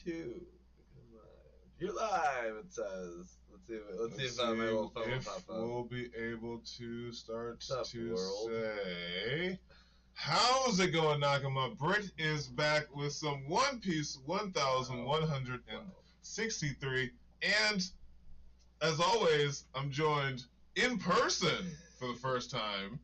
2. You're live, it says. Let's see if my little phone will pop up. We'll be able to start What's up, to world? say, how's it going, Nakama? Brit is back with some One Piece 1163, and as always, I'm joined in person for the first time.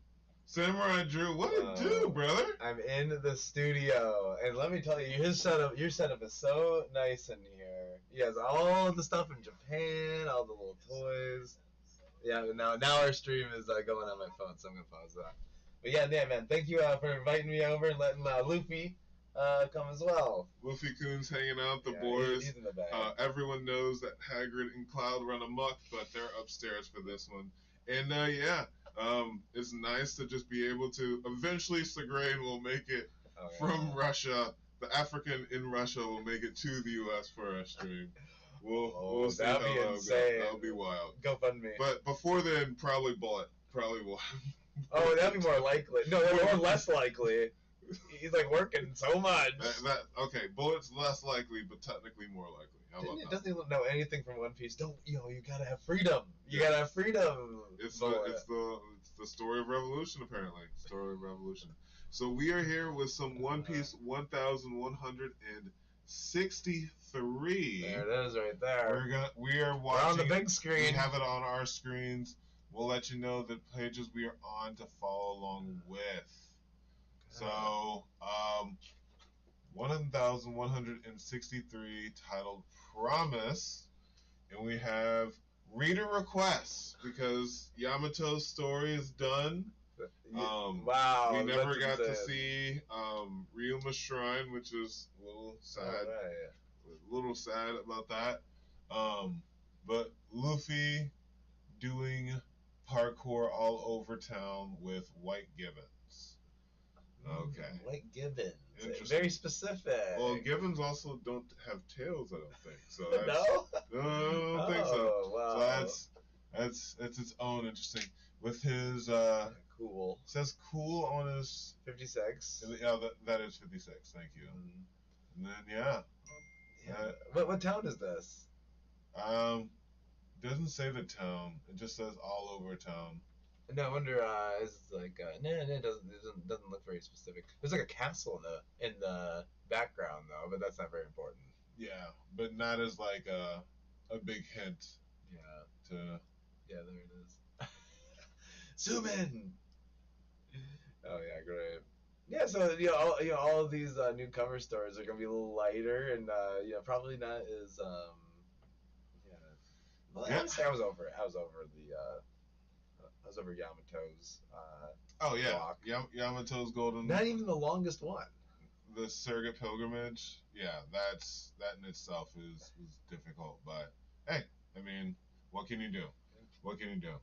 Samurai Drew, what it do, brother? I'm in the studio, and let me tell you, your setup is so nice in here. He has all the stuff in Japan, all the little toys. Yeah, now our stream is going on my phone, so I'm gonna pause that. But yeah, man, thank you for inviting me over and letting Luffy come as well. Luffy Coon's hanging out, the boys. He's in the bag. Everyone knows that Hagrid and Cloud run amok, but they're upstairs for this one. And it's nice to just be able to. Eventually, Segrain will make it from Russia. The African in Russia will make it to the U.S. for our stream. We'll see how that'd be insane. That'll be wild. GoFundMe. But before then, probably Bullet. Probably will. Oh, that'd be more likely. No, or less likely. He's like working so much. Okay, Bullet's less likely, but technically more likely. How about that? Doesn't even know anything from One Piece. You gotta have freedom. You gotta have freedom. It's the story of revolution, apparently. Story of revolution. So we are here with some One Piece 1163. There it is, right there. We are watching. We're on the big screen. We have it on our screens. We'll let you know the pages we are on to follow along with. So, 1163, titled Promise, and we have reader requests because Yamato's story is done. Wow, we never got to see Ryuma's Shrine, which is a little sad. A little sad about that. But Luffy doing parkour all over town with White Gibbons. Okay. White Gibbons. Very specific. Well, Gibbons also don't have tails, I don't think. So no? No, I don't think so. Wow. So that's its own interesting. With his cool. It says cool on his 56. Yeah, that is 56. Thank you. And then What town is this? Doesn't say the town. It just says all over town. No, I wonder. It's like it doesn't look very specific. There's like a castle in the background though, but that's not very important. Yeah, but not as like a big hint. Yeah. Yeah, there it is. Zoom in. Oh yeah, great. Yeah, so all of these new cover stories are gonna be a little lighter and probably not as Well, honestly, I was over Yamato's walk. Yamato's golden. Not even the longest one. The Surrogate Pilgrimage, that in itself is difficult. But hey, I mean, what can you do? What can you do?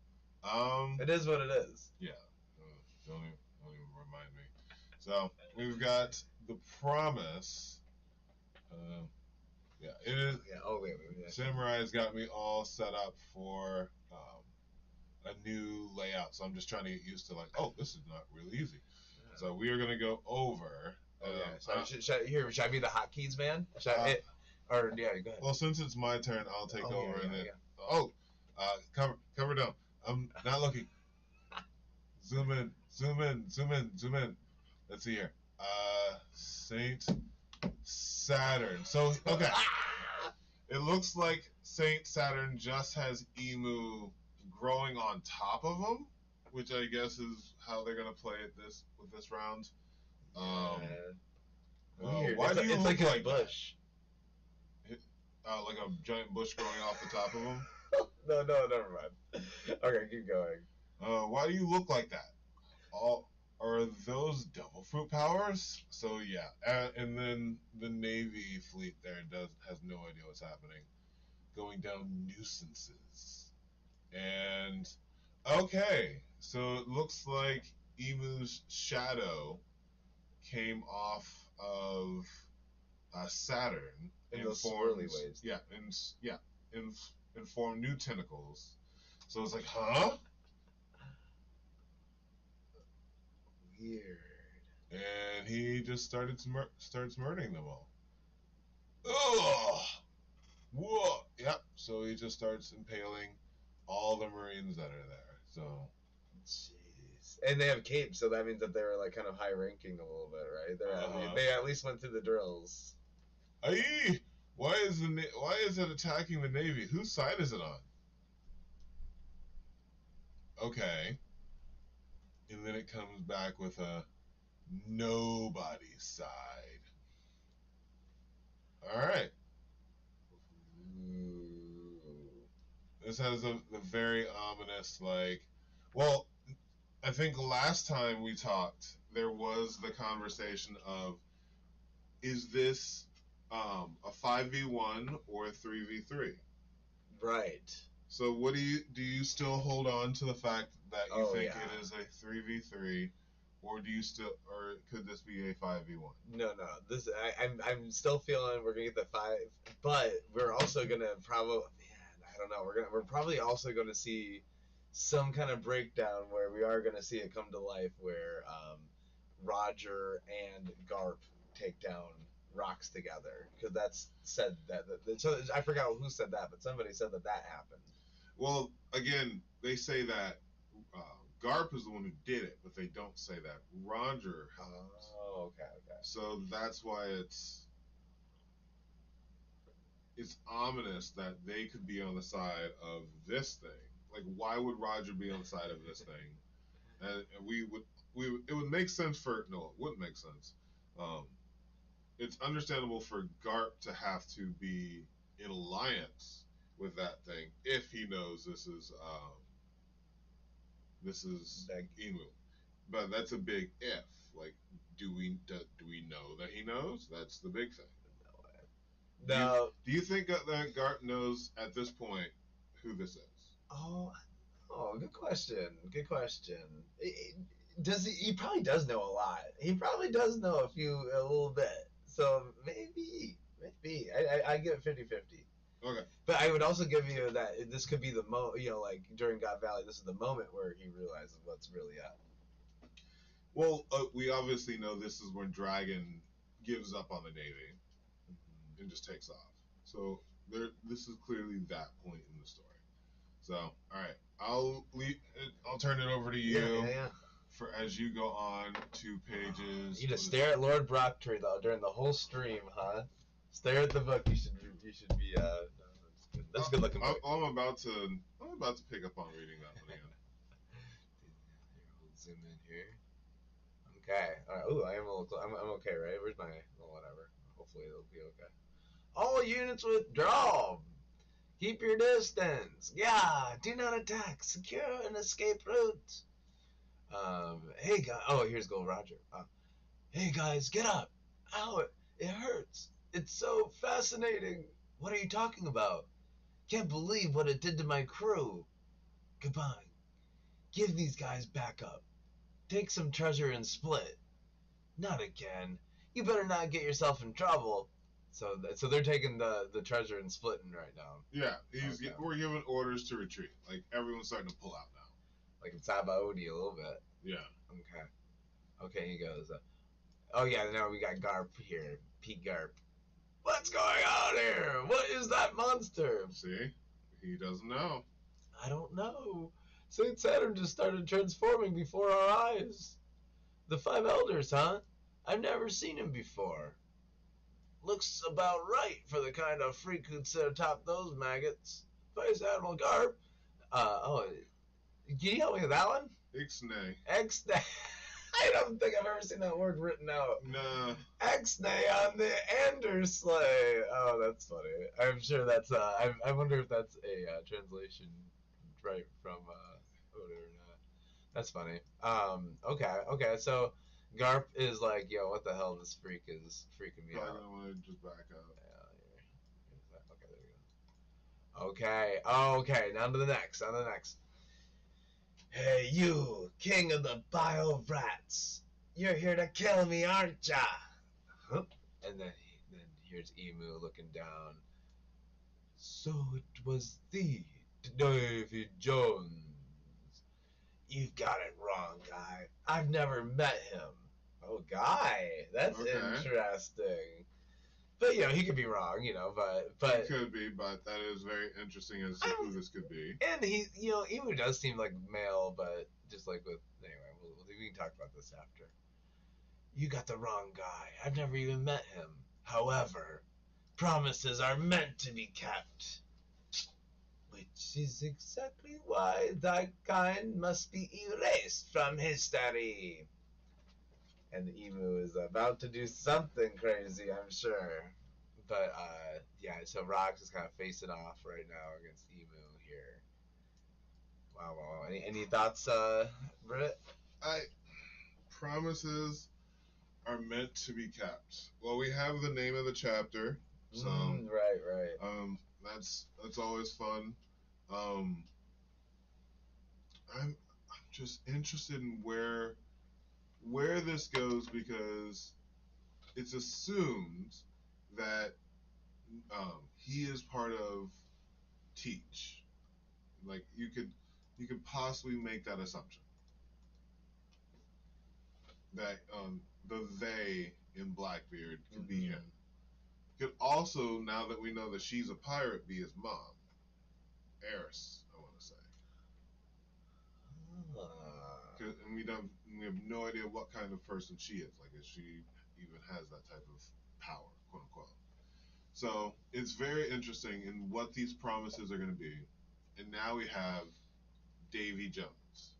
It is what it is. Yeah. Don't even remind me. So we've got the Promise. It is. Yeah. Oh wait. Samurai's got me all set up for a new layout, so I'm just trying to get used to this is not really easy. Yeah. So we are gonna go over. Should I be the hotkeys man? Go ahead. Well, since it's my turn, I'll take over and then. Cover down. I'm not looking. Zoom in. Let's see here. Saint Saturn. So okay. It looks like Saint Saturn just has Emu growing on top of him, which I guess is how they're gonna play it this round. Weird. Why do you look like a bush? Like a giant bush growing off the top of him? No, never mind. Okay, keep going. Why do you look like that? Are those devil fruit powers? So yeah, and then the Navy fleet there has no idea what's happening, going down nuisances, and okay, so it looks like Emu's shadow came off of Saturn in those swirly waves. Yeah, and formed new tentacles. So it's like, huh? Weird. And he just starts murdering them all. Ugh! So he just starts impaling all the Marines that are there. So, jeez. And they have capes, so that means that they're like kind of high ranking a little bit, right? They at least went through the drills. Aye! Why is it attacking the Navy? Whose side is it on? Okay. And then it comes back with a nobody's side. Alright. This has the very ominous, like... Well, I think last time we talked, there was the conversation of, is this a 5v1 or a 3v3? Right. So what do you still hold on to the fact that you think yeah. it is a 3v3, or could this be a 5v1? No. I'm still feeling we're gonna get the 5, but we're also gonna probably, man, I don't know. We're probably also gonna see some kind of breakdown where we are gonna see it come to life, where Roger and Garp take down rocks together, because that's said that. So I forgot who said that, but somebody said that happened. Well, again, they say that Garp is the one who did it, but they don't say that Roger helped. Oh, okay. So that's why it's ominous that they could be on the side of this thing. Like, why would Roger be on the side of this thing? And it would make sense for, no, it wouldn't make sense. It's understandable for Garp to have to be in alliance with that thing if he knows this is Emu. But that's a big if. Like, do we know that he knows? That's the big thing. No. Do you think that Garp knows at this point who this is? Oh, good question. Does he? He probably does know a lot. He probably does know a little bit. So maybe. I give it 50-50. Okay. But I would also give you that this could be the like during God Valley, this is the moment where he realizes what's really up. Well, we obviously know this is when Dragon gives up on the Navy and just takes off. So this is clearly that point in the story. So, all right, I'll turn it over to you. Yeah. For as you go on 2 pages. You just stare at Lord Brocktree though during the whole stream, huh? Stare at the book. You should be. That's a good looking book. I'm about to pick up on reading that one again. We'll zoom in here. Okay. All right. Ooh, I am a little. I'm okay, right? Where's my whatever? Hopefully it'll be okay. All units withdraw. Keep your distance. Yeah. Do not attack. Secure an escape route. Hey guys. Oh, here's Gold Roger. Hey guys, get up. Ow, it hurts. It's so fascinating. What are you talking about? Can't believe what it did to my crew. Goodbye. Give these guys back up. Take some treasure and split. Not again. You better not get yourself in trouble. So they're taking the treasure and splitting right now. Yeah, we're giving orders to retreat. Like, everyone's starting to pull out now. Like it's Sabaody a little bit. Yeah. Okay, he goes, oh yeah, now we got Garp here. Pete Garp. What's going on here? What is that monster? See? He doesn't know. I don't know. St. Saturn just started transforming before our eyes. The 5 elders, huh? I've never seen him before. Looks about right for the kind of freak who'd sit atop those maggots. Vice Admiral Garp. Can you help me with that one? Ixnay. Ixnay. I don't think I've ever seen that word written out. Nah. Ixnay on the Andersley. Oh, that's funny. I'm sure that's, I wonder if that's a translation right from, whatever. That's funny. Okay, so Garp is like, yo, what the hell, this freak is freaking me out. I want to just back up. Okay, there we go. Okay, now to the next, Hey, you, king of the bile rats. You're here to kill me, aren't ya? Huh? And then here's Emu looking down. So it was thee, David Jones. You've got it wrong, guy. I've never met him. Oh, Guy. That's interesting. But he could be wrong, but It could be, but that is very interesting as to who this could be. And he, Emu does seem like male, but just like with anyway, we can talk about this after. You got the wrong guy. I've never even met him. However, promises are meant to be kept. Which is exactly why thy kind must be erased from history. And the Emu is about to do something crazy, I'm sure. But, so Rox is kind of facing off right now against Emu here. Wow. Any thoughts, Britt? Promises are meant to be kept. Well, we have the name of the chapter, so right. That's always fun. I'm just interested in where this goes, because it's assumed that he is part of Teach. Like you could possibly make that assumption that the they in Blackbeard could be him. Could also, now that we know that she's a pirate, be his mom, Eris, I want to say. And we have no idea what kind of person she is. Like, if she even has that type of power, quote unquote. So it's very interesting in what these promises are going to be. And now we have Davy Jones,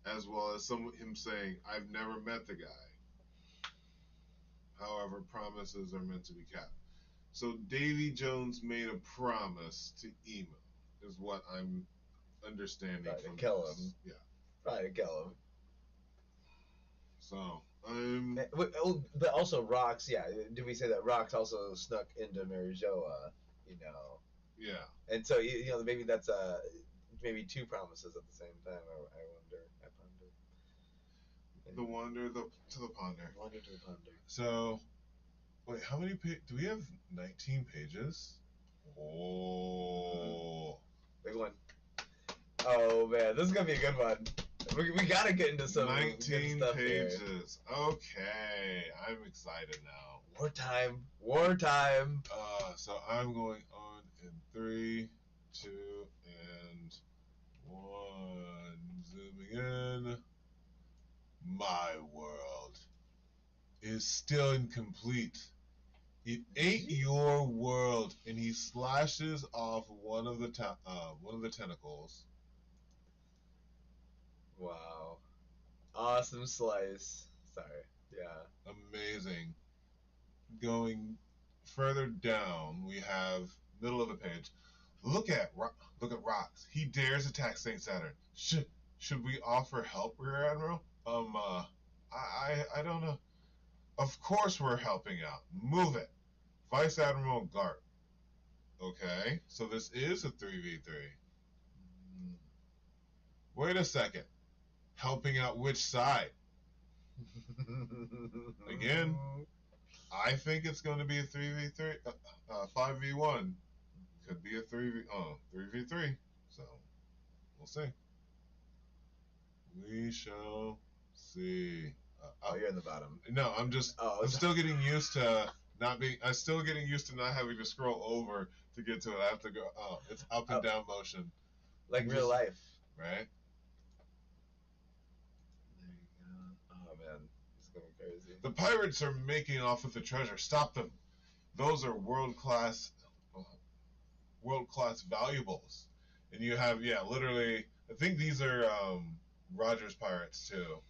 as well as him saying, "I've never met the guy. However, promises are meant to be kept." So Davy Jones made a promise to Emo, is what I'm understanding. Try to from kill this. him. Yeah. Try to kill him. So but also Rox. Yeah, did we say that Rox also snuck into Marijoa? Yeah. And so maybe that's maybe two promises at the same time. I wonder. The wonder to the ponder. Wonder to the ponder. So, wait, how many pages? Do we have 19 pages? Oh. Big one. Oh, man. This is going to be a good one. We got to get into some 19 good stuff pages. Here. Okay. I'm excited now. Wartime. So I'm going on in 3, 2, and 1. Zooming in. My world is still incomplete. It ain't your world. And he slashes off one of the tentacles. Wow. Awesome slice. Sorry. Yeah. Amazing. Going further down, we have middle of the page. Look at Rox. He dares attack Saint Saturn. Should we offer help, Rear Admiral? I don't know. Of course we're helping out. Move it. Vice Admiral Gart. Okay, so this is a 3v3. Wait a second. Helping out which side? Again, I think it's going to be a 3v3, 5v1. Could be a 3v3. So, we'll see. We shall see. You're in the bottom. No, I'm still getting used to I'm still getting used to not having to scroll over to get to it. I have to go, it's up and down motion. Like real life. Right? There you go. Oh, man. It's going crazy. The pirates are making off with the treasure. Stop them. Those are world-class valuables. And you have, literally, I think these are Roger's pirates, too.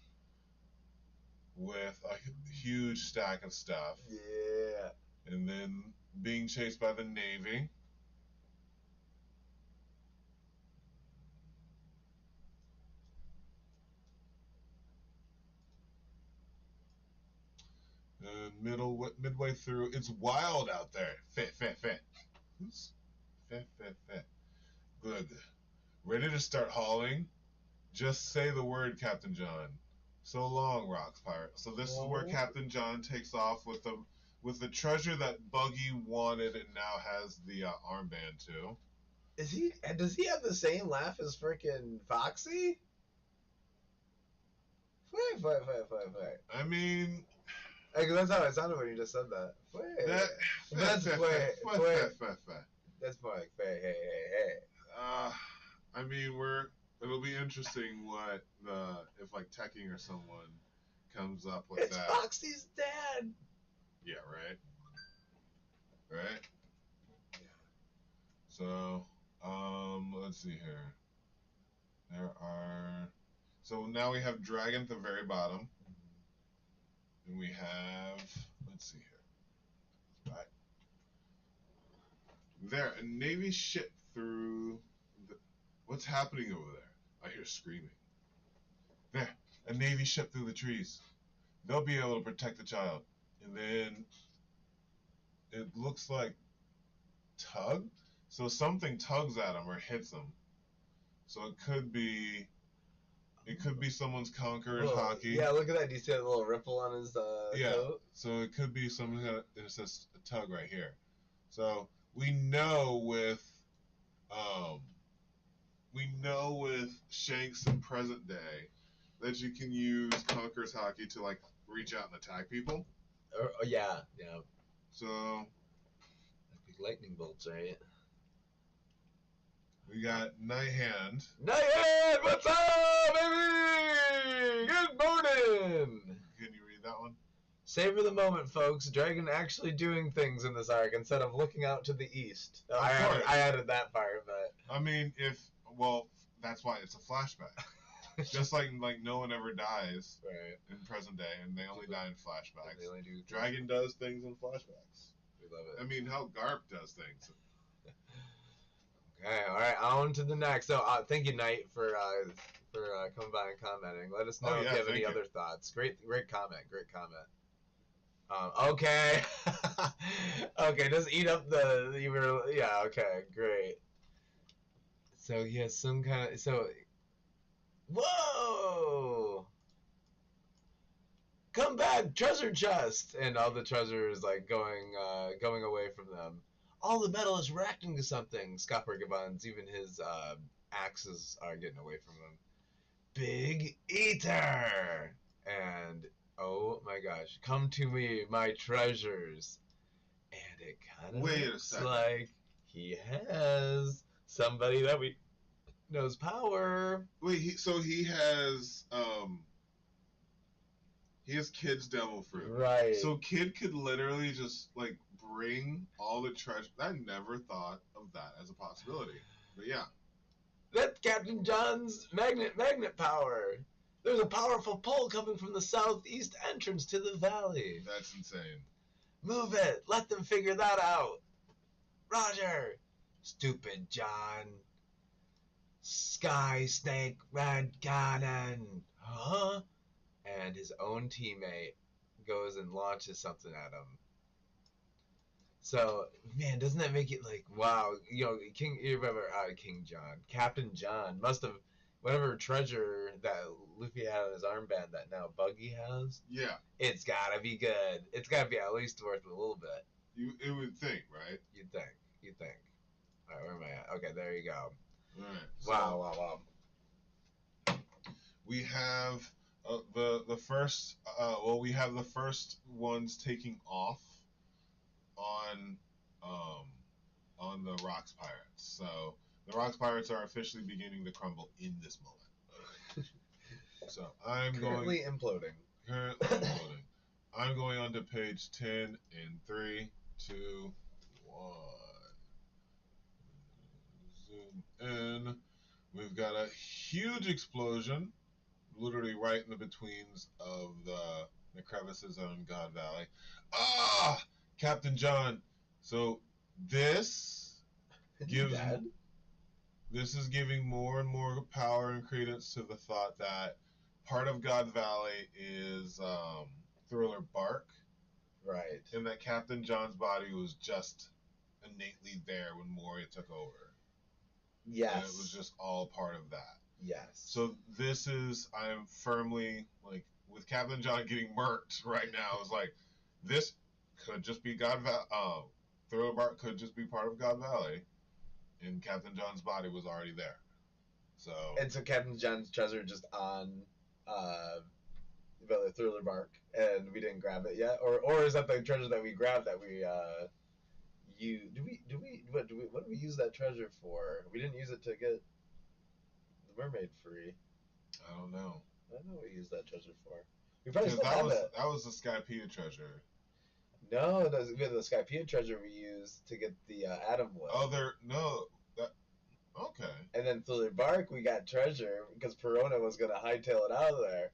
With a huge stack of stuff. Yeah. And then being chased by the Navy. Midway through, it's wild out there. Fit. Good. Ready to start hauling? Just say the word, Captain John. So long, Rox Pirate. So this is where Captain John takes off with the treasure that Buggy wanted and now has the armband too. Does he have the same laugh as freaking Foxy? Wait. I mean, Like, that's how it sounded when you just said that. That's way. That's more like hey. I mean, it'll be interesting what if like Tekking or someone comes up with It's that. Foxy's dad. Yeah, right. So, let's see here. So now we have Dragon at the very bottom, and we have, let's see here. Right. There, a Navy ship through what's happening over there? I hear screaming. There, a Navy ship through the trees. They'll be able to protect the child. And then it looks like tug? So something tugs at him or hits him. So it could be someone's Conqueror's hockey. Yeah, look at that. Do you see that little ripple on his coat? So it could be something that it says a tug right here. So we know with Shanks in present day that you can use Conqueror's hockey to like reach out and attack people. Yeah. So big lightning bolts, right? we got Night Hand. Night Hand, what's up, baby? Good morning. Can you read that one? Savor the moment, folks. Dragon actually doing things in this arc instead of looking out to the east. I added that part, but I mean, that's why it's a flashback. Just like no one ever dies in present day, and they only die in flashbacks. They only do Dragon does things in flashbacks. We love it. I mean, how Garp does things. Okay, all right, on to the next. So, thank you, Knight, for coming by and commenting. Let us know if you have any other thoughts. Great comment. Okay. Okay, just eat up okay, great. So he has some kind of whoa! Come back, treasure chest! And all the treasure is like going away from them. All the metal is reacting to something. Scopper Gabons, even his axes are getting away from him. Big Eater! And oh my gosh, come to me, my treasures. And it kind of looks like he has somebody that we knows power. Wait, he has Kid's devil fruit. Right. So Kid could literally just like bring all the treasure. I never thought of that as a possibility. But yeah. That's Captain John's magnet power. There's a powerful pull coming from the southeast entrance to the valley. That's insane. Move it. Let them figure that out. Roger. Stupid John. Sky Snake Red Cannon. Huh? And his own teammate goes and launches something at him. So, man, doesn't that make it like, wow, you remember King John, Captain John must have, whatever treasure that Luffy had on his armband that now Buggy has. Yeah. It's gotta be good. It's gotta be at least worth a little bit. It would think, right? You'd think. Alright, where am I at? Okay, there you go. Alright. So, wow. We have the first, we have the first ones taking off on the Rocks Pirates. So the Rocks Pirates are officially beginning to crumble in this moment. So currently imploding. I'm going on to page 10 in 3, 2, 1. Zoom in. We've got a huge explosion, literally right in the betweens of the crevices on God Valley. Ah! Captain John. So this is giving more and more power and credence to the thought that part of God Valley is Thriller Bark. Right. And that Captain John's body was just innately there when Moria took over. Yes. And it was just all part of that. Yes. So I am firmly, like, with Captain John getting murked right now, it's like, this could just be God Valley. Thriller Bark could just be part of God Valley. And Captain John's body was already there. So Captain John's treasure just on about the thriller bark, and we didn't grab it yet, or is that the treasure that we grabbed that we what do we use that treasure for? We didn't use it to get the mermaid free. I don't know. I don't know what we used that treasure for. We probably Because still have it. that was the Skypea treasure. No, the Skypea treasure we used to get the Atom Wood. Oh, okay. And then Thriller Bark, we got treasure because Perona was gonna hightail it out of there,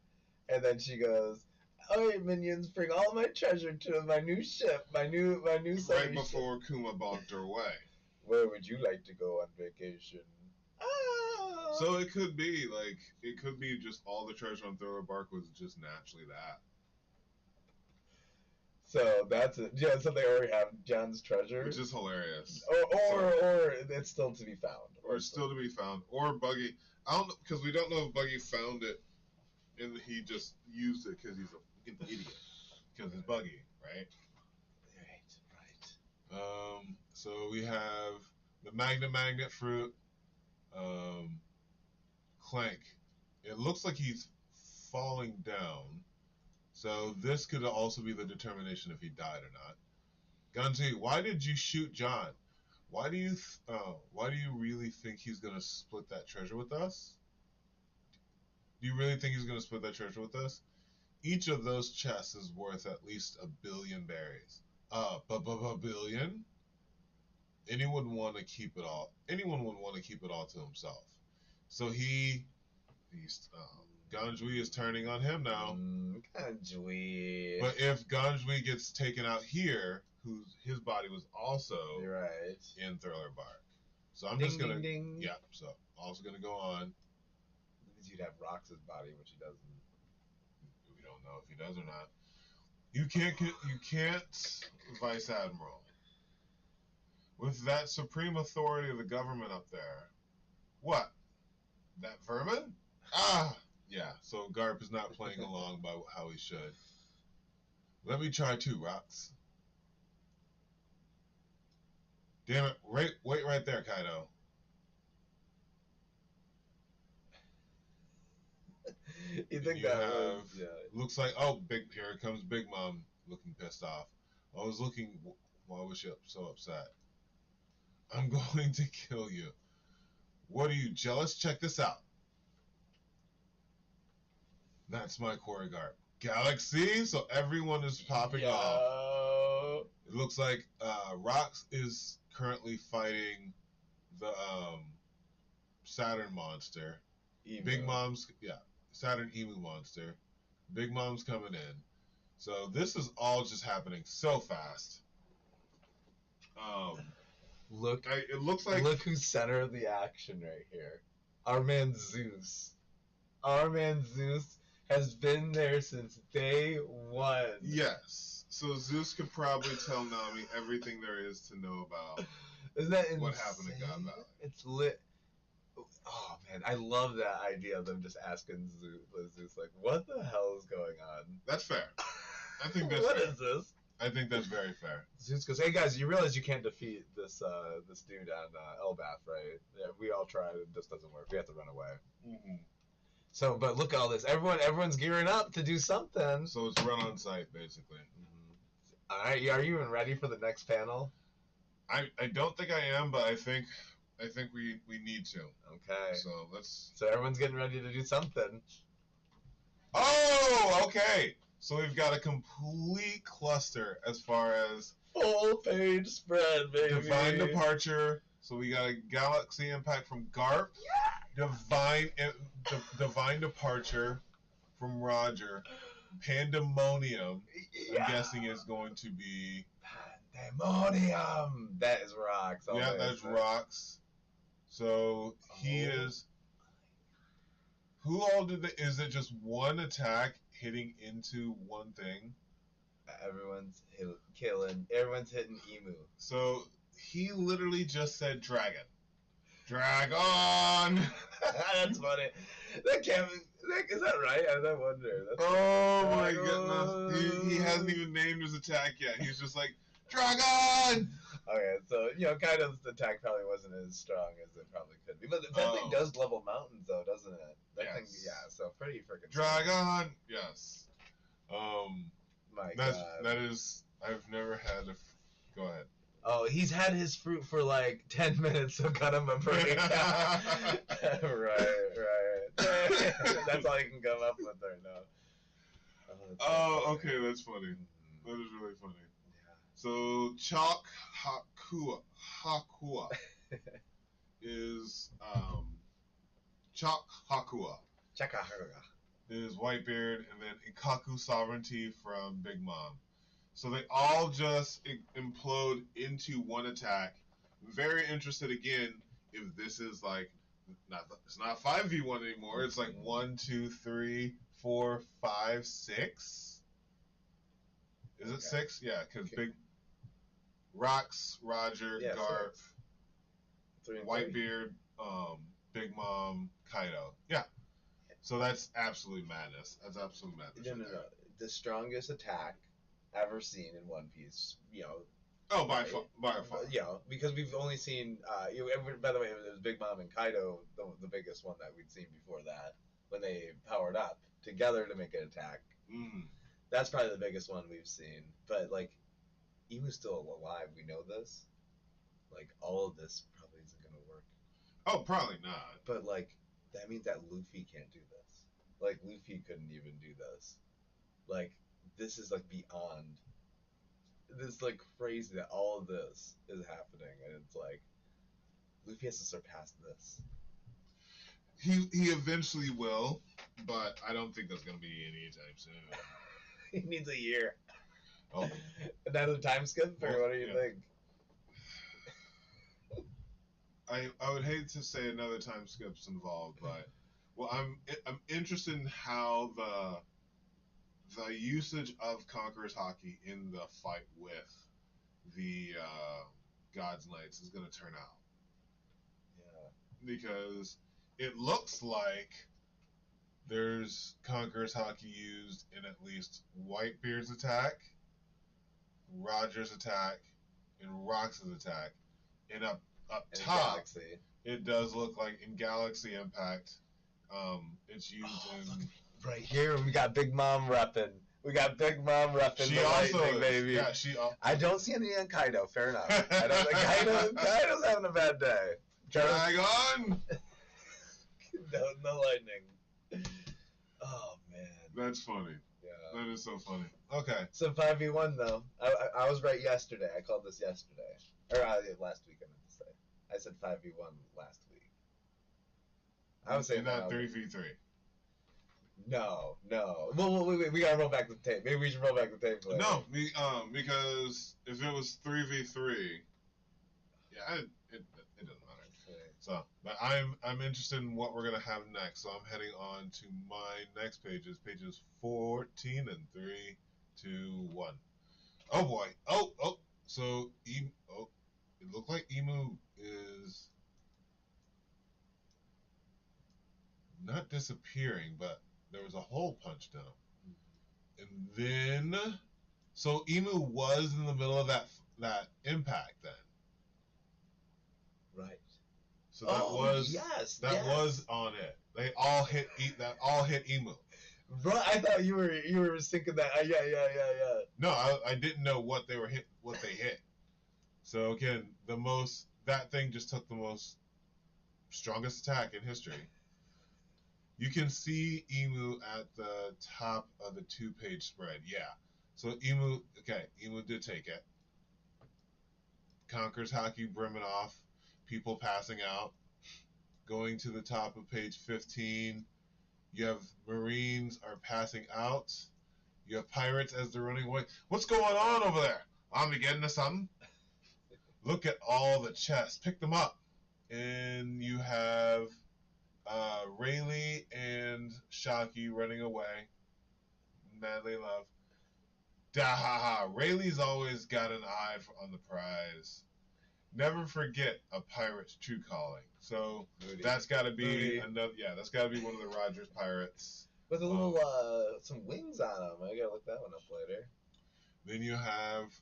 and then she goes, "All right, minions, bring all my treasure to my new ship, my new Right before Kuma bonked her away. Where would you like to go on vacation?" Ah! So it could be just all the treasure on Thriller Bark was just naturally that. So that's it. Yeah, so they already have John's treasure, Which is hilarious. Or it's still to be found. Or it's still to be found. Or Buggy. I don't know, because we don't know if Buggy found it and he just used it because he's a fucking idiot. Because it's Buggy, right? Right. So we have the magnet fruit. Clank. It looks like he's falling down. So this could also be the determination if he died or not. Ganji, why did you shoot John? Why do you really think he's gonna split that treasure with us? Do you really think he's gonna split that treasure with us? Each of those chests is worth at least 1 billion berries. Billion? Anyone would want to keep it all to himself. So Ganjui is turning on him now. Ganjui. But if Ganjui gets taken out here, his body was also in Thriller Bark. So I'm just gonna so also gonna go on. Because you'd have Rox's body, which he doesn't. We don't know if he does or not. You can't Vice Admiral. With that supreme authority of the government up there. What? That vermin? Yeah, so Garp is not playing along by how he should. Let me try too, Rox. Damn it, wait right there, Kaido. You think that was, looks like, here comes Big Mom looking pissed off. Why was she so upset? I'm going to kill you. What are you, jealous? Check this out. That's my choreograph. Galaxy, so everyone is popping off. It looks like Rox is currently fighting the Saturn monster. Emu. Big Mom's Saturn Emu monster. Big Mom's coming in. So this is all just happening so fast. It looks like look who's center of the action right here. Our man Zeus. Our man Zeus has been there since day one. Yes. So Zeus could probably tell Nami everything there is to know about Isn't that insane? What happened in God Valley. It's lit. Oh man, I love that idea of them just asking Zeus like, what the hell is going on? That's fair. I think that's What fair. is this? I think that's very fair. Zeus goes, hey guys, you realize you can't defeat this dude on Elbath, right? Yeah, we all tried. It just doesn't work. We have to run away. Mm-hmm. So, but look at all this. Everyone's gearing up to do something. So it's run on site, basically. Mm-hmm. All right, are you even ready for the next panel? I don't think I am, but I think we need to. Okay. So everyone's getting ready to do something. Oh, okay. So we've got a complete cluster as far as full page spread, baby. Divine Departure. So we got a Galaxy Impact from Garp. Yeah. Divine Departure from Roger. Pandemonium. Yeah. I'm guessing is going to be Pandemonium. That is Rox. Yeah, that's Rox. So he is. Who all did they? Is it just one attack hitting into one thing? Everyone's killing. Everyone's hitting Emu. So he literally just said dragon. Dragon! That's funny. That can't be. Is that right? I wonder. Oh my goodness. He hasn't even named his attack yet. He's just like, Dragon! Okay, so, kind of the attack probably wasn't as strong as it probably could be. But that thing does level mountains, though, doesn't it? That thing, so pretty freaking Dragon! Yes. My That God. is. I've never had a. Go ahead. Oh, he's had his fruit for like 10 minutes, so cut him a break. Right. That's all you can come up with right now. Oh, okay, that's funny. That is really funny. Yeah. So Chalk Hakua is Chalk Hakua Chakahaga. is Whitebeard, and then Ikaku Sovereignty from Big Mom. So they all just implode into one attack. Very interested again if this is like it's not 5v1 anymore. It's like 1, 2, 3, 4, 5, 6. Is it 6? Yeah, because Big Rox, Roger, Yeah, Garp, 3 and 3. Whitebeard, Big Mom, Kaido. Yeah. So that's absolute madness. That's absolute madness. No. The strongest attack ever seen in One Piece. Oh, by far. Because we've only seen. By the way, it was Big Mom and Kaido, the biggest one that we'd seen before that, when they powered up together to make an attack. Mm. That's probably the biggest one we've seen. But like, Imu's still alive. We know this. Like, all of this probably isn't gonna work. Oh, probably not. But like, that means that Luffy can't do this. Like, Luffy couldn't even do this. Like, this is like beyond. This is like crazy that all of this is happening, and it's like Luffy has to surpass this. He eventually will, but I don't think that's gonna be anytime soon. He needs a year. Oh, another time skip, or what do you think? I would hate to say another time skip's involved, but I'm interested in how the usage of Conqueror's Hockey in the fight with the God's Knights is going to turn out. Yeah. Because it looks like there's Conqueror's Hockey used in at least Whitebeard's attack, Roger's attack, and Rox's attack. And up top, Galaxy. It does look like in Galaxy Impact, it's used in... Right here, we got Big Mom repping. She also is. Baby. Yeah, I don't see any on Kaido. Fair enough. I don't think Kaido's having a bad day. Drag on! No lightning. Oh, man. That's funny. Yeah. That is so funny. Okay. So 5v1, though. I was right yesterday. I called this yesterday. Or last week, I meant to say. I said 5v1 last week. I was saying not 3v3. No. Well, we gotta roll back the tape. Maybe we should roll back the tape later. No, because if it was 3v3, yeah, it doesn't matter. Okay. So, but I'm interested in what we're gonna have next. So I'm heading on to my next pages 14 and 3, 2, 1. Oh boy. Oh. So it looked like Emu is not disappearing, but there was a hole punched in him. And then, so Emu was in the middle of that impact then. Right. So that was on it. They all hit Emu. Bro, I thought you were thinking that. Yeah. No, I didn't know what they hit. So again, that thing just took the strongest attack in history. You can see Emu at the top of the 2-page spread. Yeah. So Emu did take it. Conquers Hockey brimming off. People passing out. Going to the top of page 15. You have Marines are passing out. You have pirates as they're running away. What's going on over there? I'm getting to something. Look at all the chests. Pick them up. And you have Rayleigh and Shocky running away. Madly in love. Da-ha-ha. Rayleigh's always got an eye on the prize. Never forget a pirate's true calling. So that's got to be another. Yeah, that's got to be one of the Rogers pirates with a little some wings on them. I gotta look that one up later. Then you have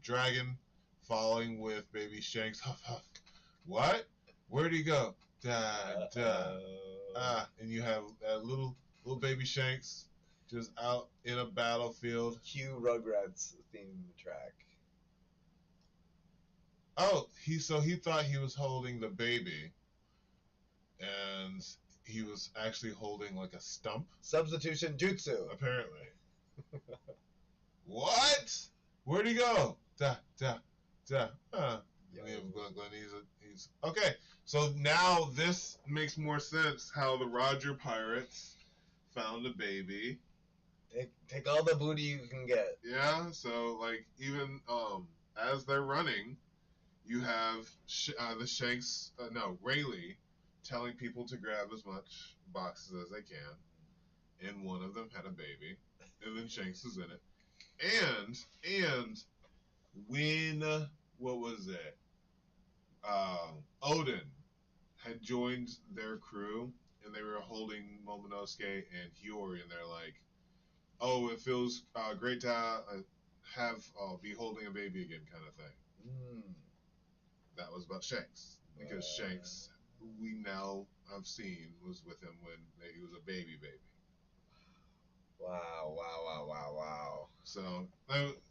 Dragon falling with baby Shanks. Huff huff. What? Where'd he go? Da da. And you have little baby Shanks just out in a battlefield. Cue Rugrats theme track. Oh, he thought he was holding the baby, and he was actually holding like a stump. Substitution jutsu. Apparently. What? Where'd he go? Da. He's okay. So now this makes more sense. How the Roger pirates found a baby. Take all the booty you can get. Yeah. So like even as they're running, you have the Shanks. Rayleigh telling people to grab as much boxes as they can, and one of them had a baby, and then Shanks is in it, and when what was it? Odin had joined their crew, and they were holding Momonosuke and Hiyori, and they're like, "Oh, it feels great to be holding a baby again," kind of thing. That was about Shanks, because Shanks, we now have seen, was with him when he was a baby. Wow. So,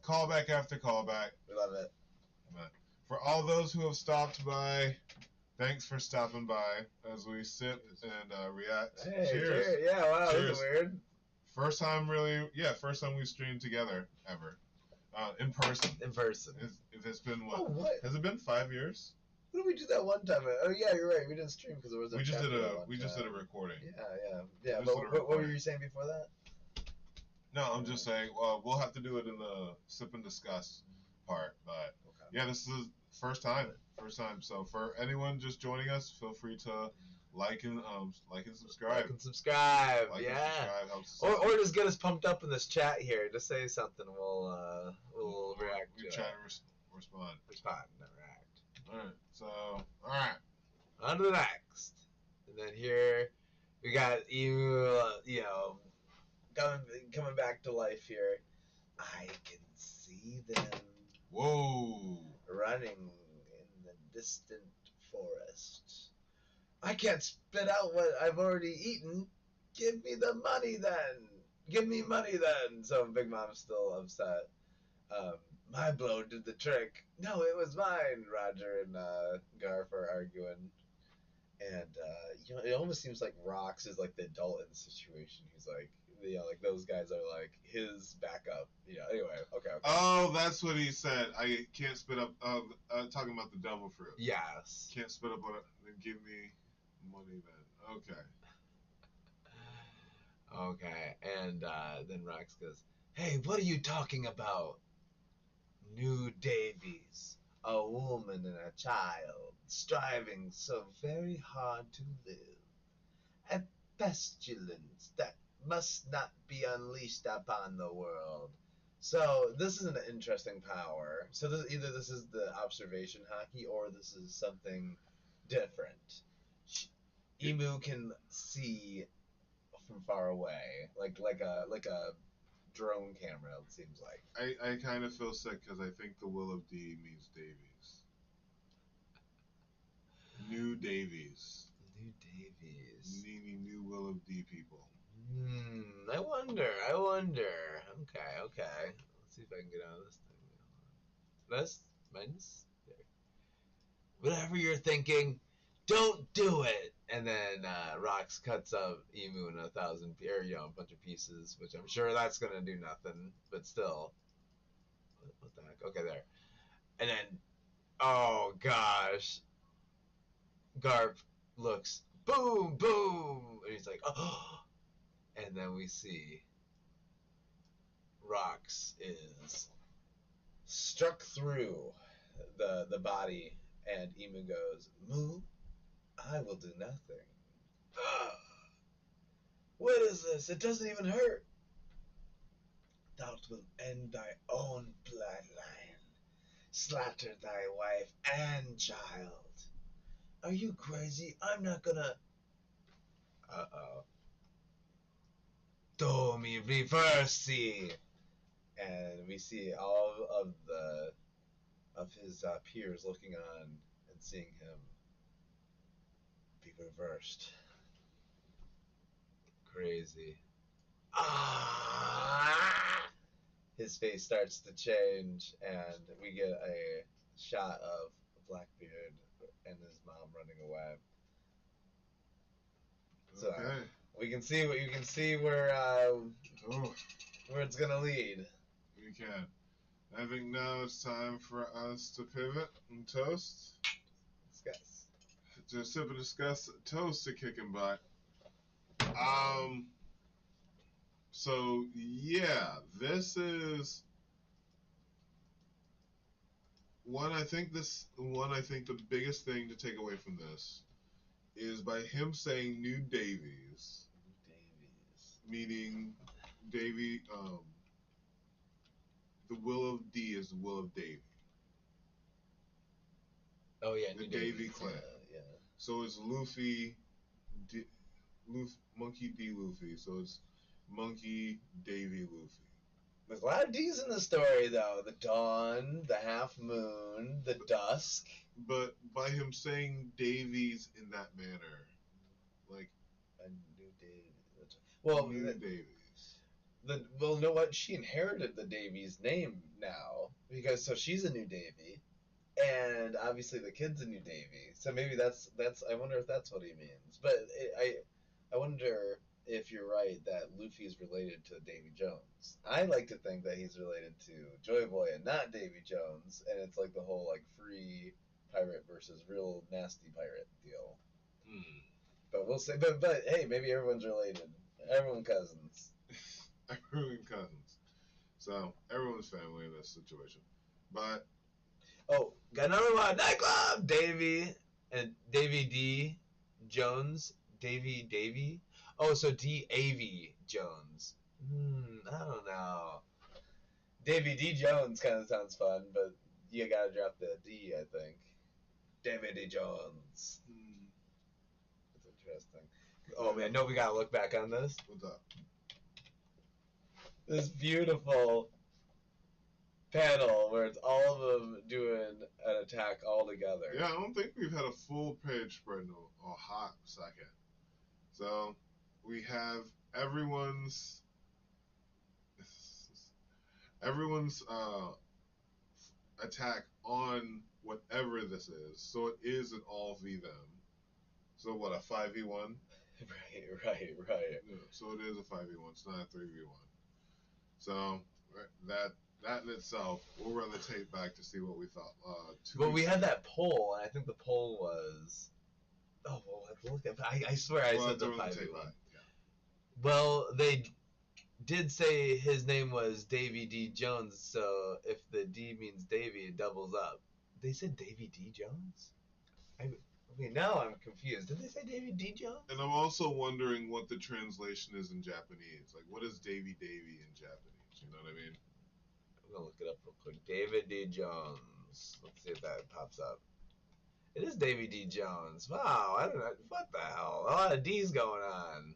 callback after callback. We love it. For all those who have stopped by, thanks for stopping by as we sip and react. Hey, cheers. Yeah, wow, cheers. This is weird. First time we streamed together ever. In person. It's been what? Oh, what? Has it been 5 years? What did we do that one time? Oh yeah, you're right. We didn't stream because there was no. We just did a recording. Yeah. But what were you saying before that? No, I'm just saying. We'll have to do it in the sip and discuss part. But yeah, this is first time. So for anyone just joining us, feel free to like and subscribe. Subscribe, helps us or just get us pumped up in this chat here. Just say something. We'll react. We try to respond. Not react. All right. So all right. On to the next. And then here we got you. Coming back to life here. I can see them. Whoa. Running in the distant forest. I can't spit out what I've already eaten. Give me the money then. Give me money then. So Big Mom's still upset. My blow did the trick. No, it was mine. Roger and Garf are arguing. And, it almost seems like Rox is like the adult in the situation. He's like, like those guys are like his backup. Anyway, okay. Oh, that's what he said. I can't spit up. Talking about the devil fruit. Yes. Can't spit up on it. Then give me money then. Okay. Okay, and then Rox goes, "Hey, what are you talking about? New Davies, a woman and a child, striving so very hard to live. A pestilence that must not be unleashed upon the world." So this is an interesting power. So either this is the observation haki or this is something different. Emu can see from far away, like a drone camera. It seems like. I kind of feel sick because I think the will of D means Davies. New Davies. Meaning new will of D people. I wonder. Okay. Let's see if I can get out of this thing. Plus, minus. There. Whatever you're thinking, don't do it. And then Rox cuts up Emu in a bunch of pieces, which I'm sure that's gonna do nothing, but still. What the heck? Okay, there. And then, oh gosh, Garp looks, boom, and he's like, oh. And then we see Rox is struck through the body, and Emu goes, "Moo, I will do nothing." What is this? It doesn't even hurt. Thou wilt end thy own bloodline, slaughter thy wife and child. Are you crazy? I'm not gonna. Uh-oh. Do me reverse. And we see all of his peers looking on and seeing him be reversed. Crazy. Ah! His face starts to change, and we get a shot of Blackbeard and his mom running away. So Okay. we can see what you can see where it's gonna lead. We can. I think now it's time for us to pivot and toast. Discuss. To sip and discuss, toast to kicking butt. So yeah, this is I think the biggest thing to take away from this is by him saying New Davies, meaning Davy. The will of D is the will of Davy. Oh yeah, The New Davy Davies, clan. yeah. So it's Luffy, Monkey D. Luffy. So it's Monkey Davy Luffy. There's a lot of D's in the story, though. The dawn, the half moon, the dusk. But by him saying Davies in that manner, like A new Davies. Well, New Davies. Well, know what? She inherited the Davies name now because so she's a new Davy, and obviously the kid's a new Davy. So maybe that's. I wonder if that's what he means. But I wonder if you're right that Luffy's related to Davy Jones. I like to think that he's related to Joy Boy and not Davy Jones, and it's like the whole like free pirate versus real nasty pirate deal. But we'll see. But hey, maybe everyone's related. Everyone cousins. Everyone cousins. So everyone's family in this situation. But oh, got another one. Nightclub. Davy and Davy D. Jones. Davy. Oh, so D.A.V. Jones. I don't know. Davy D. Jones kind of sounds fun, but you gotta drop the D, I think. Davy D. Jones. That's interesting. Oh man, no, we gotta look back on this. What's up? This beautiful panel where it's all of them doing an attack all together. Yeah, I don't think we've had a full page spread in a hot second. So we have everyone's attack on whatever this is. So it is an all v them. So what, a 5v1? Right. Yeah, so it is a 5v1. It's not a 3v1. So that in itself, we'll run the tape back to see what we thought. Well, we had that poll, and I think the poll was. Oh, well, look at. I swear I said the 5v1. Yeah. Well, they did say his name was Davy D. Jones, so if the D means Davy, it doubles up. They said Davy D. Jones? Okay, now I'm confused. Did they say Davy D. Jones? And I'm also wondering what the translation is in Japanese. Like, what is Davy in Japanese? You know what I mean? I'm gonna look it up real quick. David D. Jones. Let's see if that pops up. It is Davy D. Jones. Wow, I don't know. What the hell? A lot of D's going on.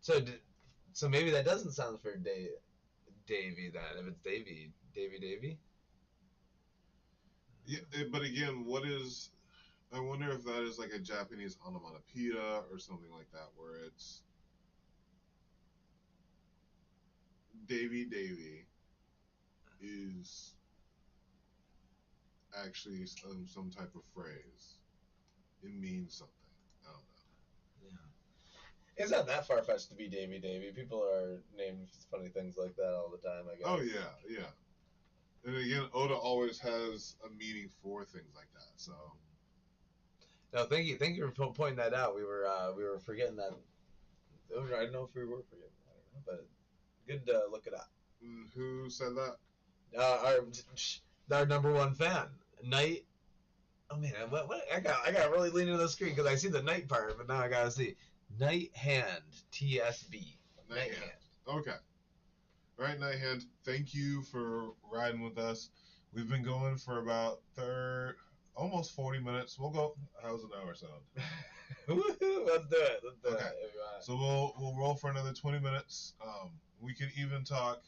So maybe that doesn't sound for Davy then. If it's Davy. Yeah, but again, I wonder if that is like a Japanese onomatopoeia or something like that, where it's Davy is actually some type of phrase. It means something. I don't know. Yeah. It's not that far-fetched to be Davy. People are named funny things like that all the time, I guess. Oh, yeah. And again, Oda always has a meaning for things like that, so. No, thank you for pointing that out. We were forgetting that. I don't know if we were forgetting. I don't know, but good to look it up. Who said that? Our number one fan, Night. Oh man, what? I got really lean into the screen because I see the night part, but now I gotta see Night Hand TSB. Night Hand. Okay. All right, Night Hand. Thank you for riding with us. We've been going for about almost 40 minutes. We'll go. How's an hour sound? Let's do it. Okay. So we'll roll for another 20 minutes. We can even talk.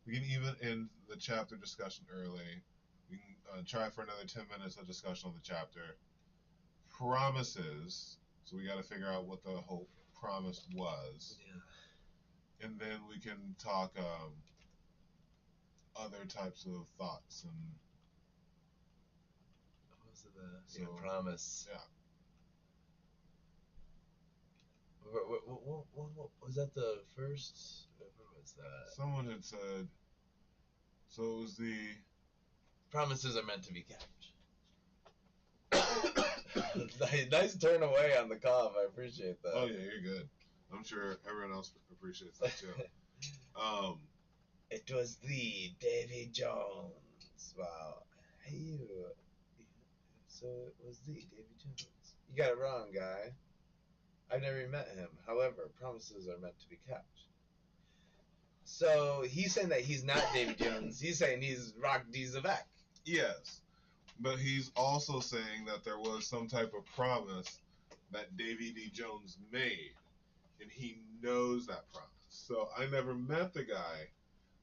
We can even end the chapter discussion early. We can try for another 10 minutes of discussion on the chapter. Promises. So we got to figure out what the whole promise was. and then we can talk other types of thoughts and. What was it? Promise. Yeah. What was that the first? What was that? Someone had said. So it was the. Promises are meant to be kept. Nice turn away on the cough. I appreciate that. Oh yeah, you're good. I'm sure everyone else appreciates that too. It was the Davy Jones. Wow. Hey, so it was the Davy Jones. You got it wrong, guy. I've never met him. However, promises are meant to be kept. So he's saying that he's not Davy Jones. He's saying he's Rock D. Zavek. Yes, but he's also saying that there was some type of promise that Davy D. Jones made, and he knows that promise. So I never met the guy,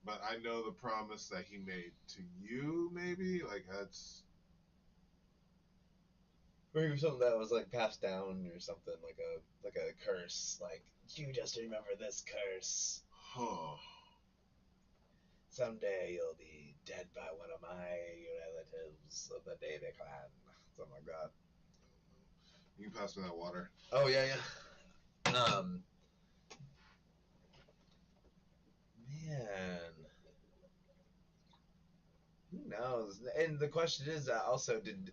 but I know the promise that he made to you. Maybe like that's. Or something that was like passed down or something, like a curse. Like, you just remember this curse. Huh. Someday you'll be dead by one of my relatives of the Davy clan. Something like that. You can pass me that water. Oh yeah. Man. Who knows? And the question is also, did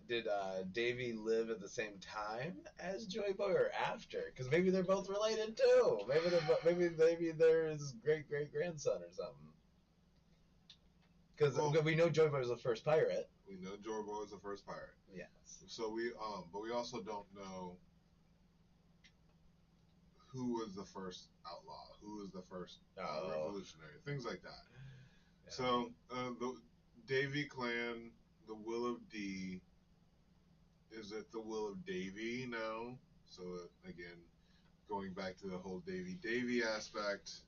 Davy live at the same time as Joy Boy or after? Because maybe they're both related too. Maybe they're his great grandson or something. Because we know Joy Boy was the first pirate. We know Joy Boy was the first pirate. Yes. So but we also don't know who was the first outlaw, who was the first revolutionary, things like that. Yeah. So the Davy clan, the Will of D, is it the Will of Davy now? So again, going back to the whole Davy aspect,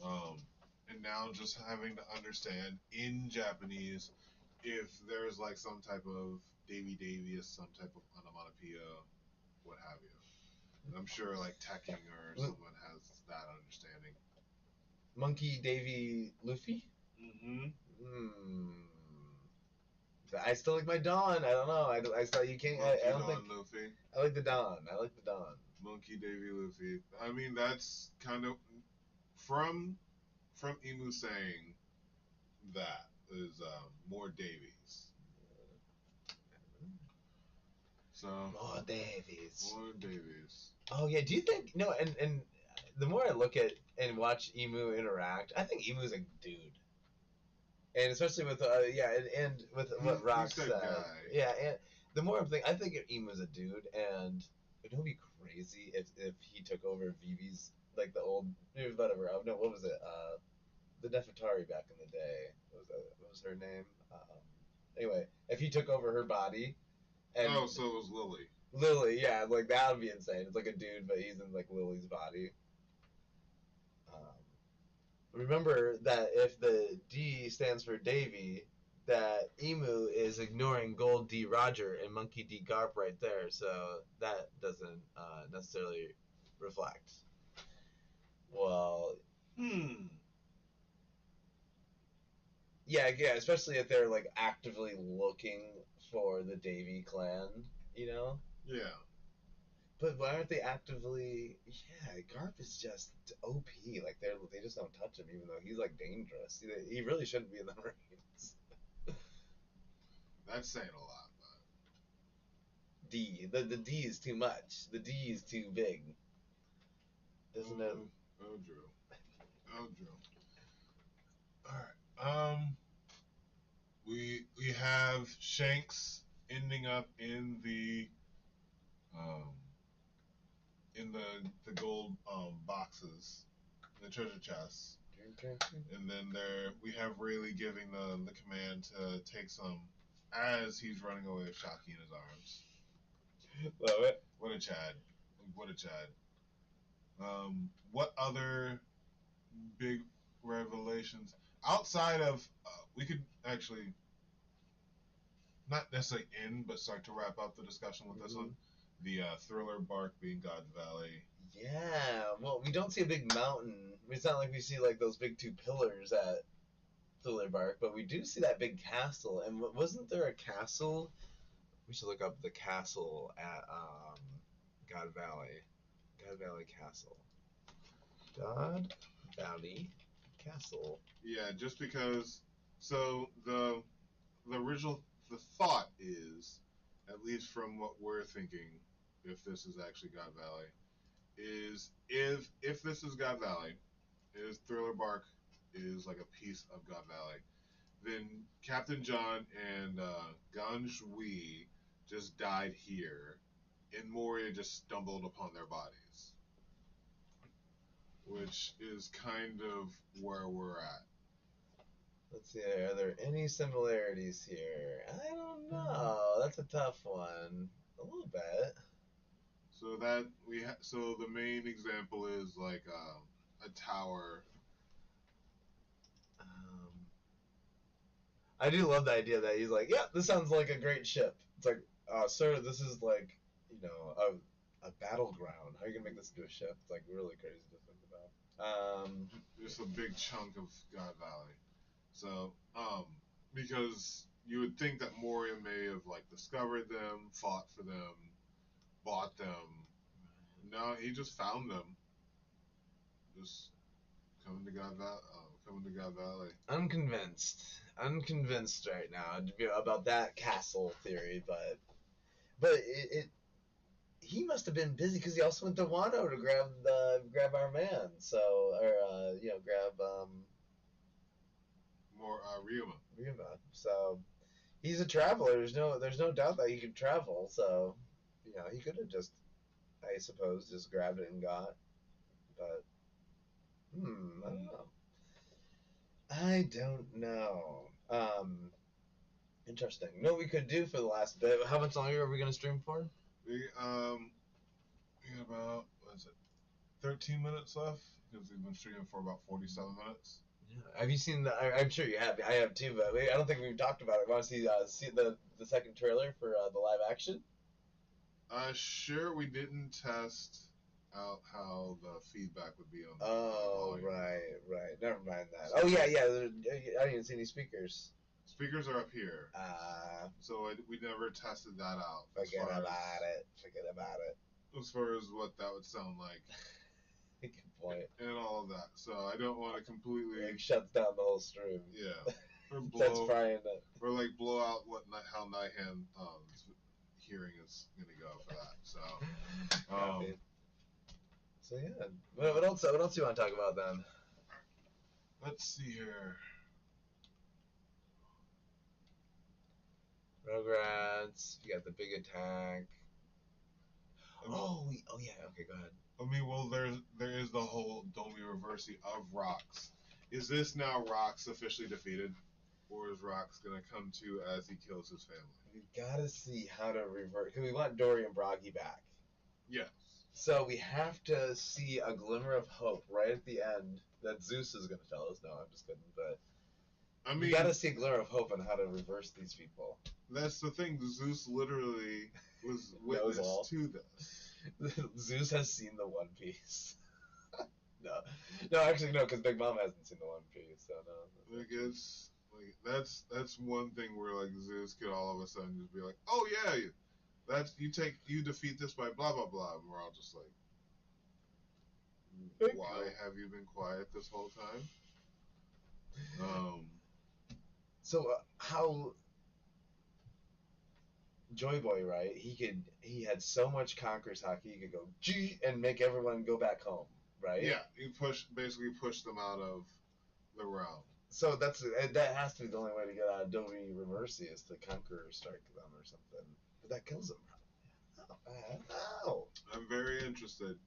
and now just having to understand in Japanese if there's like some type of Davy is some type of onomatopoeia, what have you. And I'm sure like Tekking or someone has that understanding. Monkey Davy Luffy? Mm-hmm. I still like my Dawn. I don't know. I still you can't. Monkey I don't Dawn think. Luffy. I like the Dawn. I like the Dawn. Monkey Davy Luffy. I mean that's kind of from Emu saying that is more Davies. So more Davies. More Davies. Oh yeah. Do you think no? And the more I look at and watch Emu interact, I think Emu's a dude. And especially with and with what Rock said, yeah. And the more I'm thinking, I think Emu's a dude, and it would be crazy if he took over Vivi's like the old whatever. Oh no, what was it? The Nefertari back in the day. What was her name? Anyway, if he took over her body. And so it was Lily. Lily, yeah, like that would be insane. It's like a dude, but he's in like Lily's body. Remember that if the D stands for Davy, that Emu is ignoring Gold D Roger and Monkey D Garp right there, so that doesn't necessarily reflect. Well, yeah, especially if they're like actively looking for the Davy clan, you know? Yeah. But why aren't they actively? Yeah, Garp is just OP. Like they just don't touch him, even though he's like dangerous. He really shouldn't be in the Marines. That's saying a lot, but the D is too much. The D is too big. Doesn't it? Oh, Drew. All right. We have Shanks ending up in the gold boxes, the treasure chests, and then we have Rayleigh giving the command to take some as he's running away with Shocky in his arms. Love it. What a Chad! What other big revelations outside of we could actually not necessarily end, but start to wrap up the discussion with this one. The Thriller Bark being God Valley. Yeah, well, we don't see a big mountain. It's not like we see like those big two pillars at Thriller Bark, but we do see that big castle. And wasn't there a castle? We should look up the castle at God Valley. God Valley Castle. God Valley Castle. Yeah, just because. So the original the thought is, at least from what we're thinking, if this is actually God Valley, is if this is God Valley, is Thriller Bark is like a piece of God Valley, then Captain John and Ganjui just died here, and Moria just stumbled upon their bodies, which is kind of where we're at. Let's see, are there any similarities here? I don't know. That's a tough one. A little bit. So that so the main example is like a tower. I do love the idea that he's like, yeah, this sounds like a great ship. It's like, sir, this is like, a battleground. How are you gonna make this into a ship? It's like really crazy to think about. Just a big chunk of God Valley. So because you would think that Moria may have like discovered them, fought for them, bought them. No, he just found them. Just coming to coming to God Valley. Unconvinced right now about that castle theory, but he must have been busy because he also went to Wano to grab our man. So grab More Ryuma. Ryuma. So he's a traveler. There's no doubt that he could travel. So he could have just, I suppose, just grabbed it and got. But I don't know. I don't know. Interesting. No, we could do for the last bit. How much longer are we gonna stream for? We got about what is it, 13 minutes left because we've been streaming for about 47 minutes. Yeah. Have you seen the? I'm sure you have. I have too, but I don't think we've talked about it. Want to see the second trailer for the live action? Sure. We didn't test out how the feedback would be on. Oh, right. Never mind that. Oh yeah. I didn't see any speakers. Speakers are up here. So we never tested that out. Forget about it. As far as what that would sound like. Good point. And all of that. So I don't want to completely. Like shuts down the whole stream. Yeah. Or That's frying it. Or like blow out how Nihan hearing is gonna go for that. So. So yeah. What else do you want to talk about then? Let's see here. Rugrats. You got the big attack. Yeah. Okay, go ahead. I mean, well, there is the whole Domi Reversi of Rox. Is this now Rox officially defeated, or is Rox gonna come to as he kills his family? We gotta see how to revert because we want Dory and Broggy back. Yes. So we have to see a glimmer of hope right at the end that Zeus is gonna tell us. No, I'm just kidding, but I mean, we gotta see a glimmer of hope on how to reverse these people. That's the thing. Zeus literally was witness to this. Zeus has seen the One Piece. No, actually no, because Big Mom hasn't seen the One Piece. So no. Like it's like that's one thing where like Zeus could all of a sudden just be like, oh yeah, you defeat this by blah blah blah, and we're all just like, why have you been quiet this whole time? So how Joy Boy, right? He had so much Conqueror's Haki, he could go G and make everyone go back home, right? Yeah, he basically pushed them out of the realm. So that has to be the only way to get out of Domi Reversi is to Conqueror strike them or something. But that kills them. How? I'm very interested.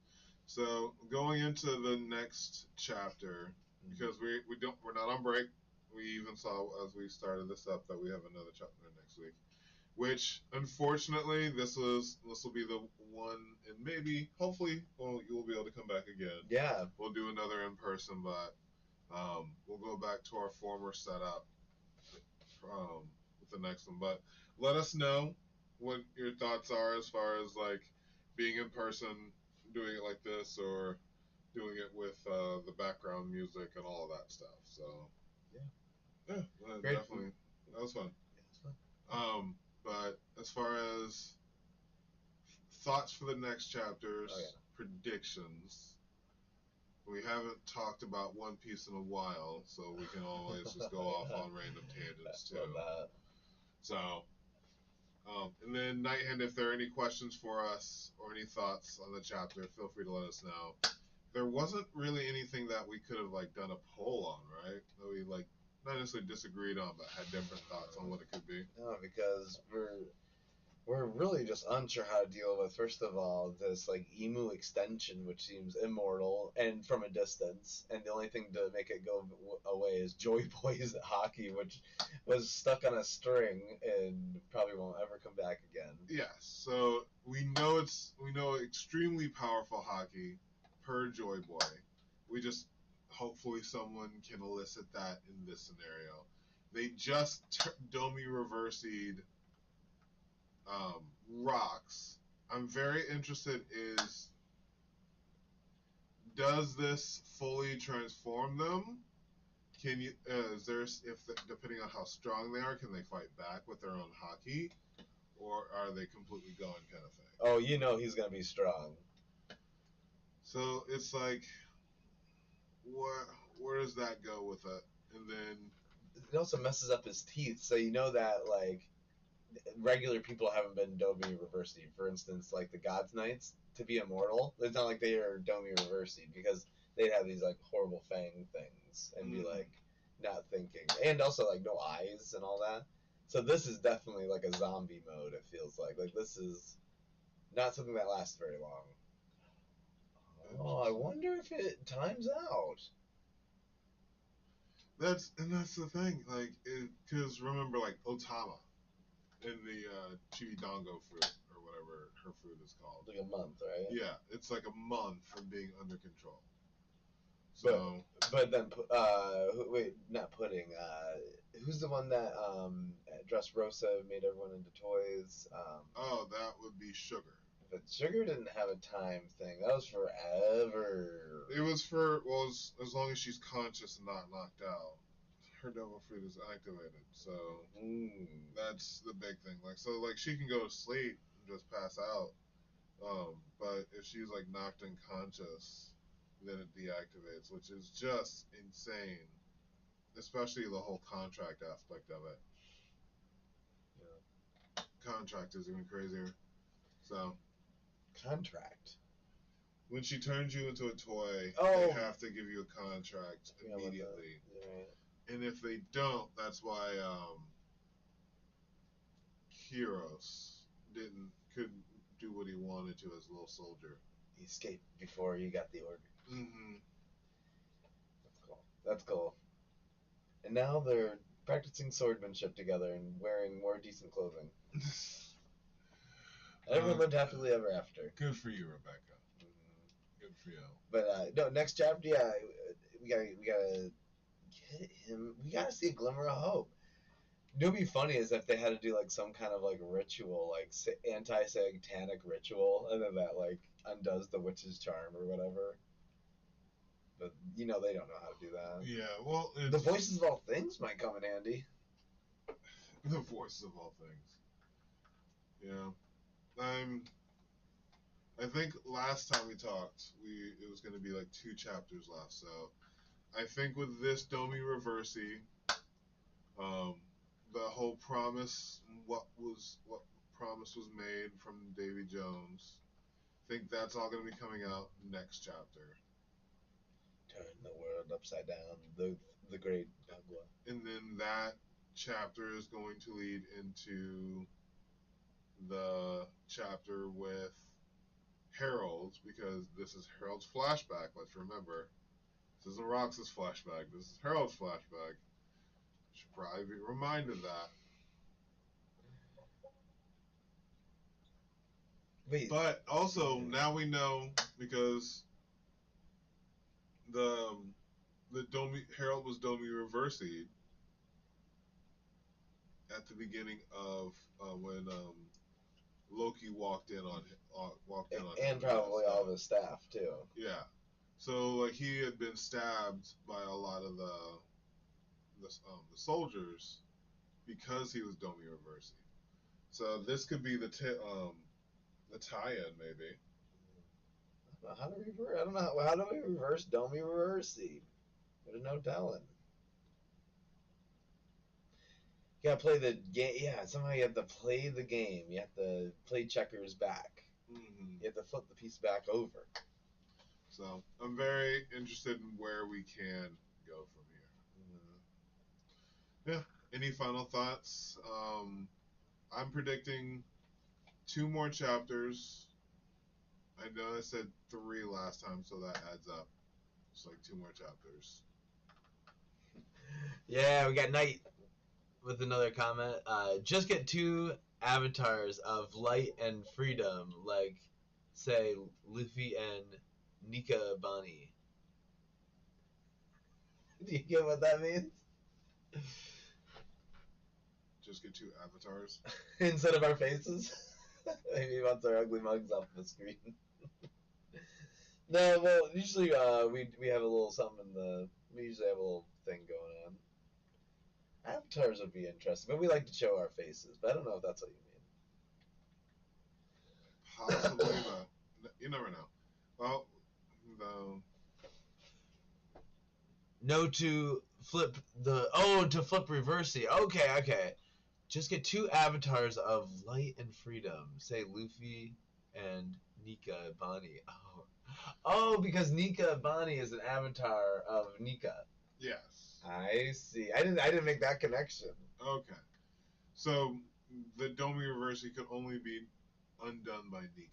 So going into the next chapter, because we're not on break. We even saw as we started this up that we have another chapter next week. Which unfortunately this will be the one, and maybe hopefully you'll be able to come back again. Yeah. We'll do another in person, but we'll go back to our former setup with the next one. But let us know what your thoughts are as far as like being in person, doing it like this, or doing it with the background music and all of that stuff. So yeah, definitely that was fun. Yeah, it's fun. But as far as thoughts for the next chapters, predictions. We haven't talked about One Piece in a while, so we can always just go off on random tangents too. So, and then Nighthand, if there are any questions for us or any thoughts on the chapter, feel free to let us know. There wasn't really anything that we could have like done a poll on, right? That we like not necessarily disagreed on, but had different thoughts on what it could be. No, because we're really just unsure how to deal with, first of all, this like emu extension, which seems immortal and from a distance, and the only thing to make it go away is Joy Boy's hockey, which was stuck on a string and probably won't ever come back again. Yes, so we know extremely powerful hockey per Joy Boy. We just hopefully someone can elicit that in this scenario. They just Domi reversied rocks. I'm very interested does this fully transform them? Can you depending on how strong they are, can they fight back with their own hockey, or are they completely gone kind of thing? Oh, you know he's gonna be strong. So it's like, where does that go with it? And then it also messes up his teeth, so you know that like regular people haven't been Domi reversing. For instance, like the God's Knights, to be immortal, it's not like they are Domi reversing because they'd have these like horrible fang things and be like not thinking, and also like no eyes and all that. So this is definitely like a zombie mode. It feels like this is not something that lasts very long. Oh, I wonder if it times out. That's the thing, like, because remember, like Otama in the Chibidongo fruit or whatever her fruit is called. Like a month, right? Yeah, it's like a month from being under control. So, but then wait, not pudding. Who's the one that Dressrosa made everyone into toys? Oh, that would be Sugar. But Sugar didn't have a time thing. That was forever. It was for as long as she's conscious and not knocked out, her devil fruit is activated. So that's the big thing. Like she can go to sleep and just pass out. But if she's like knocked unconscious, then it deactivates, which is just insane. Especially the whole contract aspect of it. Yeah. Contract is even crazier. So. Contract. When she turns you into a toy, they have to give you a contract immediately. Yeah. And if they don't, that's why Kyros couldn't do what he wanted to as a little soldier. He escaped before he got the order. Mm-hmm. That's cool. And now they're practicing swordsmanship together and wearing more decent clothing. Everyone lived happily ever after. Good for you, Rebecca. Mm-hmm. Good for you. But no, next chapter, yeah, we gotta get him. We gotta see a glimmer of hope. You know what'd be funny is if they had to do like some kind of like ritual, like anti-satanic ritual, and then that like undoes the witch's charm or whatever. But you know they don't know how to do that. Yeah, well, the voices of all things might come in handy. The voices of all things. Yeah, I think last time we talked, it was going to be like 2 chapters left. So I think with this Domi Reversi, the whole promise, what promise was made from Davy Jones, I think that's all going to be coming out next chapter. Turn the world upside down, the great Agua. And then that chapter is going to lead into the chapter with Harold, because this is Harold's flashback. Let's remember, this isn't Rox's flashback. This is Harold's flashback. Should probably be reminded that. Wait. But also now we know, because the Harold was Domi Reversied at the beginning of when Loki walked in on him, and probably all of his staff too. Yeah. So like he had been stabbed by a lot of the soldiers because he was Domi Reversi. So this could be the tie-in maybe. How do we reverse? I don't know. How do we reverse Domi Reversi? There's no telling. You gotta play the game. Yeah, somehow you have to play the game. You have to play checkers back. Mm-hmm. You have to flip the piece back over. So I'm very interested in where we can go from here. Yeah. Any final thoughts? I'm predicting 2 more chapters. I know I said 3 last time, so that adds up. It's like 2 more chapters. Yeah, we got Knight with another comment. Just get 2 avatars of light and freedom, like, say, Luffy and Nika Bani. Do you get what that means? Just get 2 avatars instead of our faces. Maybe he wants our ugly mugs off the screen. No, well, usually we have a little something we usually have a little thing going on. Avatars would be interesting, but we like to show our faces. But I don't know if that's what you mean. Possibly, but you never know. Well, the No, to flip Reversi. Okay. Just get 2 avatars of light and freedom. Say Luffy and Nika Bani. Oh, because Nika Bani is an avatar of Nika. Yes. I see. I didn't make that connection. Okay. So the Domi Reversi could only be undone by Nika.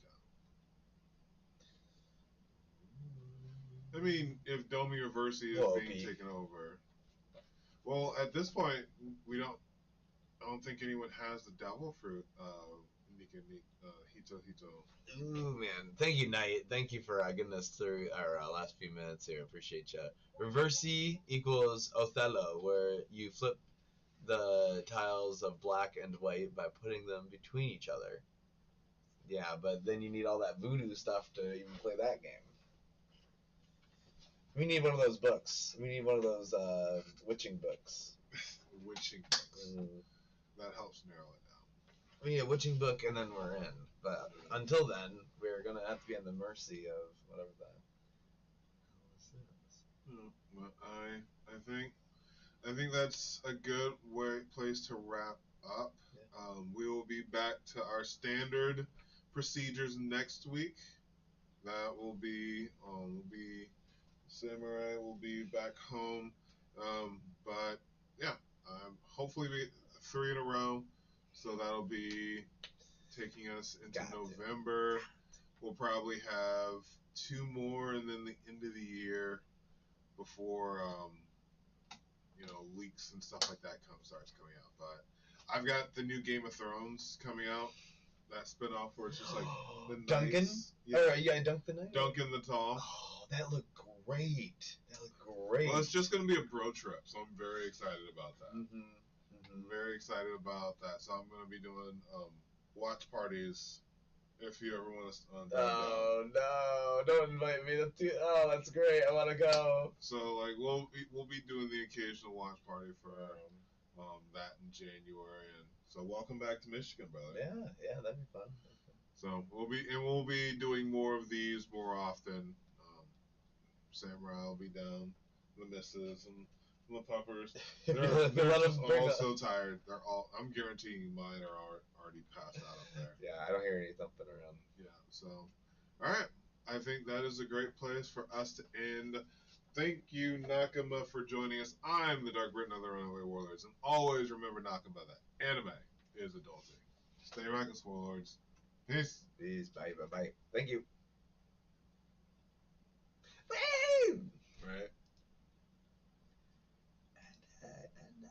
I mean, if Domi Reversi is being taken over. Well, at this point, I don't think anyone has the devil fruit. Hito. Ooh, man. Thank you, Knight. Thank you for getting us through our last few minutes here. Appreciate you. Reversi equals Othello, where you flip the tiles of black and white by putting them between each other. Yeah, but then you need all that voodoo stuff to even play that game. We need one of those books. We need one of those witching books. Witching books. That helps narrow it down. We need a witching book, and then we're in. But until then, we're gonna have to be on the mercy of whatever that hell is. I think that's a good place to wrap up. Yeah. We will be back to our standard procedures next week. That will be Samurai will be back home. But yeah, hopefully 3 in a row. So that'll be taking us into November. We'll probably have 2 more, and then the end of the year before leaks and stuff like that starts coming out. But I've got the new Game of Thrones coming out. That spinoff where it's just like the Duncan. Duncan. Duncan the Tall. Oh, that looked great. Well, it's just going to be a bro trip, so I'm very excited about that. I'm very excited about that. So I'm going to be doing watch parties. If you ever want to. Oh no! Don't invite me. That's great. I want to go. So like we'll be doing the occasional watch party for that in January, and so welcome back to Michigan, brother. Yeah, that'd be fun. So we'll be doing more of these more often. Samurai will be down, the missus and the puppers. They're just all so tired. I'm guaranteeing mine are already passed out up there. Yeah, I don't hear any thumping around. Yeah, so, all right. I think that is a great place for us to end. Thank you, Nakama, for joining us. I'm the DarkBriton of the Runaway Warlords, and always remember, Nakama, that anime is adulting. Stay rockin', Warlords. Peace. Peace. Bye. Thank you.